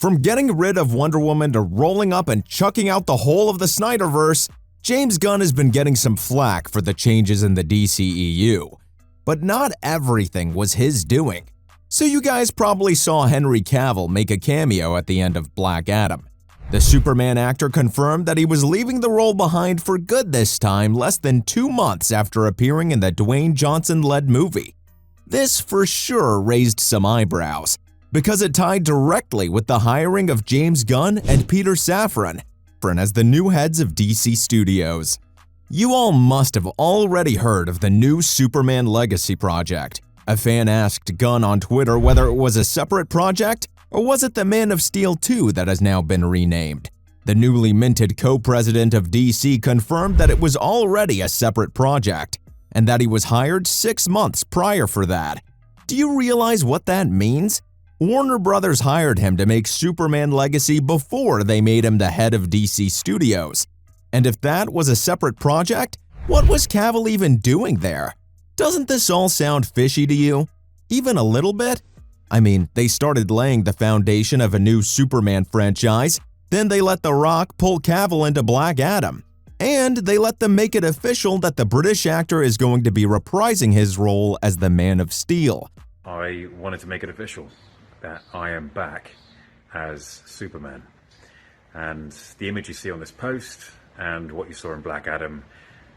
From getting rid of Wonder Woman to rolling up and chucking out the whole of the Snyderverse, James Gunn has been getting some flack for the changes in the DCEU. But not everything was his doing. So you guys probably saw Henry Cavill make a cameo at the end of Black Adam. The Superman actor confirmed that he was leaving the role behind for good this time, less than 2 months after appearing in the Dwayne Johnson-led movie. This for sure raised some eyebrows, because it tied directly with the hiring of James Gunn and Peter Safran as the new heads of DC Studios. You all must have already heard of the new Superman Legacy project. A fan asked Gunn on Twitter whether it was a separate project or was it the Man of Steel 2 that has now been renamed. The newly minted co-president of DC confirmed that it was already a separate project and that he was hired 6 months prior for that. Do you realize what that means? Warner Brothers hired him to make Superman Legacy before they made him the head of DC Studios. And if that was a separate project, what was Cavill even doing there? Doesn't this all sound fishy to you? Even a little bit? I mean, they started laying the foundation of a new Superman franchise, then they let The Rock pull Cavill into Black Adam. And they let them make it official that the British actor is going to be reprising his role as the Man of Steel. I wanted to make it official that I am back as Superman. And the image you see on this post and what you saw in Black Adam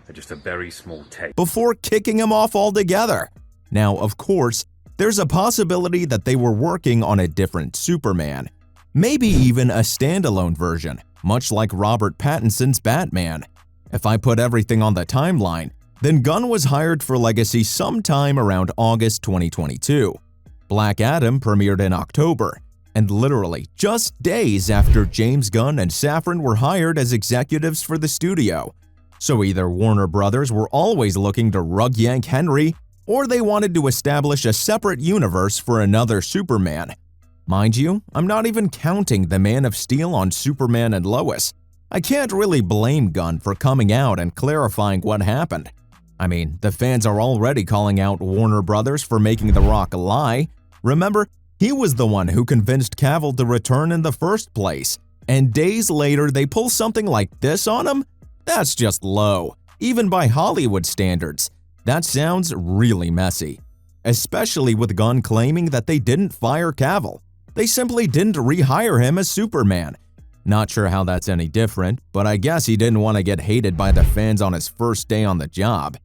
are just a very small taste. Before kicking him off altogether. Now, of course, there's a possibility that they were working on a different Superman. Maybe even a standalone version, much like Robert Pattinson's Batman. If I put everything on the timeline, then Gunn was hired for Legacy sometime around August 2022. Black Adam premiered in October, and literally just days after James Gunn and Safran were hired as executives for the studio. So either Warner Brothers were always looking to rug yank Henry, or they wanted to establish a separate universe for another Superman. Mind you, I'm not even counting the Man of Steel on Superman and Lois. I can't really blame Gunn for coming out and clarifying what happened. I mean, the fans are already calling out Warner Brothers for making The Rock lie. Remember, he was the one who convinced Cavill to return in the first place, and days later they pull something like this on him? That's just low, even by Hollywood standards. That sounds really messy, especially with Gunn claiming that they didn't fire Cavill. They simply didn't rehire him as Superman. Not sure how that's any different, but I guess he didn't want to get hated by the fans on his first day on the job.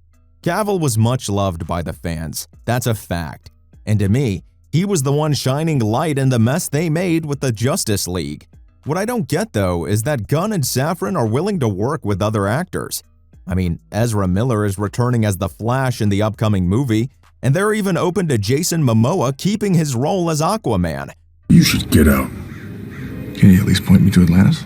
Cavill was much loved by the fans, that's a fact. And to me, he was the one shining light in the mess they made with the Justice League. What I don't get though is that Gunn and Safran are willing to work with other actors. I mean, Ezra Miller is returning as the Flash in the upcoming movie, and they're even open to Jason Momoa keeping his role as Aquaman. You should get out. Can you at least point me to Atlantis?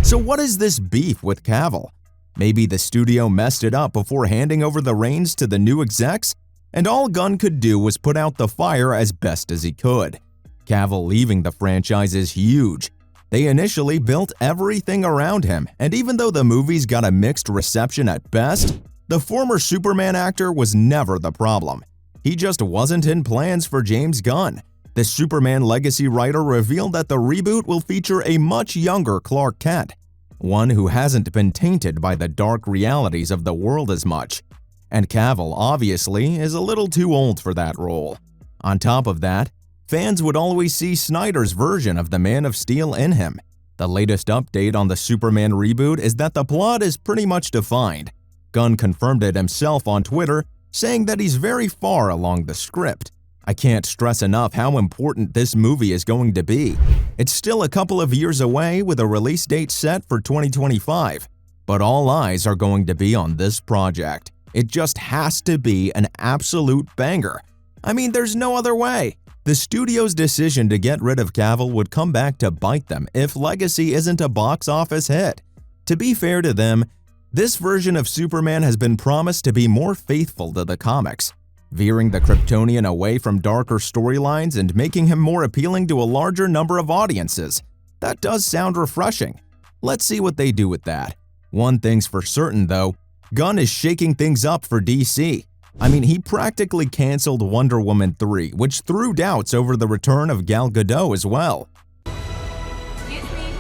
So what is this beef with Cavill? Maybe the studio messed it up before handing over the reins to the new execs? And all Gunn could do was put out the fire as best as he could. Cavill leaving the franchise is huge. They initially built everything around him, and even though the movies got a mixed reception at best, the former Superman actor was never the problem. He just wasn't in plans for James Gunn. The Superman Legacy writer revealed that the reboot will feature a much younger Clark Kent, one who hasn't been tainted by the dark realities of the world as much. And Cavill, obviously, is a little too old for that role. On top of that, fans would always see Snyder's version of the Man of Steel in him. The latest update on the Superman reboot is that the plot is pretty much defined. Gunn confirmed it himself on Twitter, saying that he's very far along the script. I can't stress enough how important this movie is going to be. It's still a couple of years away with a release date set for 2025, but all eyes are going to be on this project. It just has to be an absolute banger. I mean, there's no other way. The studio's decision to get rid of Cavill would come back to bite them if Legacy isn't a box office hit. To be fair to them, this version of Superman has been promised to be more faithful to the comics, veering the Kryptonian away from darker storylines and making him more appealing to a larger number of audiences. That does sound refreshing. Let's see what they do with that. One thing's for certain though, Gunn is shaking things up for DC. I mean, he practically canceled Wonder Woman 3, which threw doubts over the return of Gal Gadot as well. Excuse me.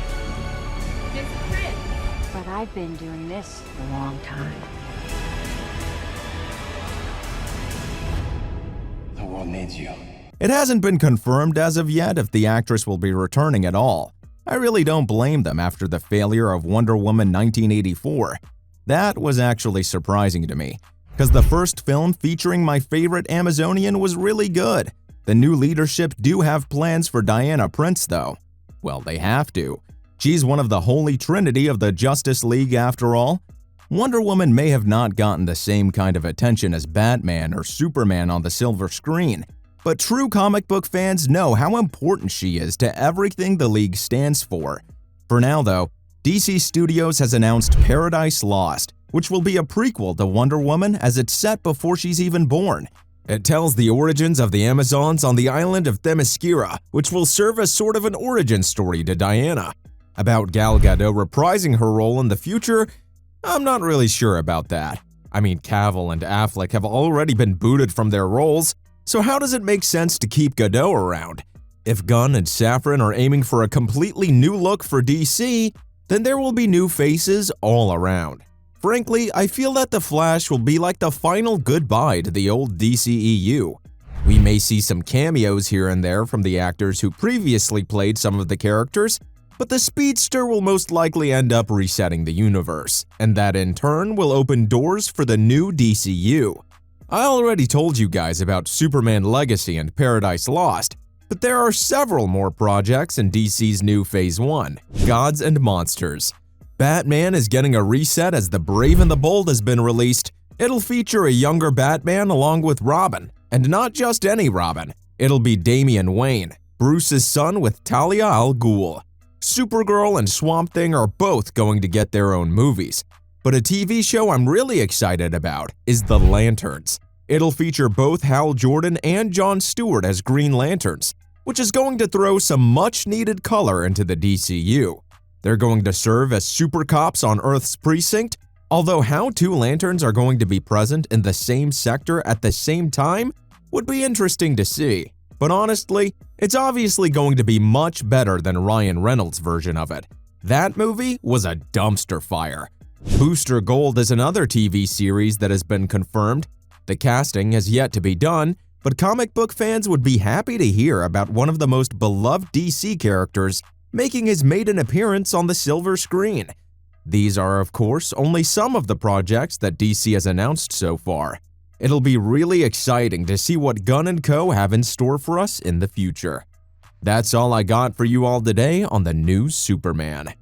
It's Chris. But I've been doing this a long time. The world needs you. It hasn't been confirmed as of yet if the actress will be returning at all. I really don't blame them after the failure of Wonder Woman 1984. That was actually surprising to me, because the first film featuring my favorite Amazonian was really good. The new leadership do have plans for Diana Prince though. Well, they have to. She's one of the holy trinity of the Justice League after all. Wonder Woman may have not gotten the same kind of attention as Batman or Superman on the silver screen, but true comic book fans know how important she is to everything the League stands for. For now though, DC Studios has announced Paradise Lost, which will be a prequel to Wonder Woman as it's set before she's even born. It tells the origins of the Amazons on the island of Themyscira, which will serve as sort of an origin story to Diana. About Gal Gadot reprising her role in the future, I'm not really sure about that. I mean, Cavill and Affleck have already been booted from their roles, so how does it make sense to keep Gadot around? If Gunn and Safran are aiming for a completely new look for DC, then there will be new faces all around. Frankly, I feel that The Flash will be like the final goodbye to the old DCEU. We may see some cameos here and there from the actors who previously played some of the characters, but the Speedster will most likely end up resetting the universe, and that in turn will open doors for the new DCU. I already told you guys about Superman Legacy and Paradise Lost, but there are several more projects in DC's new Phase 1, Gods and Monsters. Batman is getting a reset as The Brave and the Bold has been released. It'll feature a younger Batman along with Robin, and not just any Robin. It'll be Damian Wayne, Bruce's son with Talia al Ghul. Supergirl and Swamp Thing are both going to get their own movies. But a TV show I'm really excited about is The Lanterns. It'll feature both Hal Jordan and Jon Stewart as Green Lanterns, which is going to throw some much-needed color into the DCU. They're going to serve as super cops on Earth's precinct, although how two Lanterns are going to be present in the same sector at the same time would be interesting to see. But honestly, it's obviously going to be much better than Ryan Reynolds' version of it. That movie was a dumpster fire. Booster Gold is another TV series that has been confirmed. The casting has yet to be done, but comic book fans would be happy to hear about one of the most beloved DC characters making his maiden appearance on the silver screen. These are, of course, only some of the projects that DC has announced so far. It'll be really exciting to see what Gunn & Co. have in store for us in the future. That's all I got for you all today on the new Superman.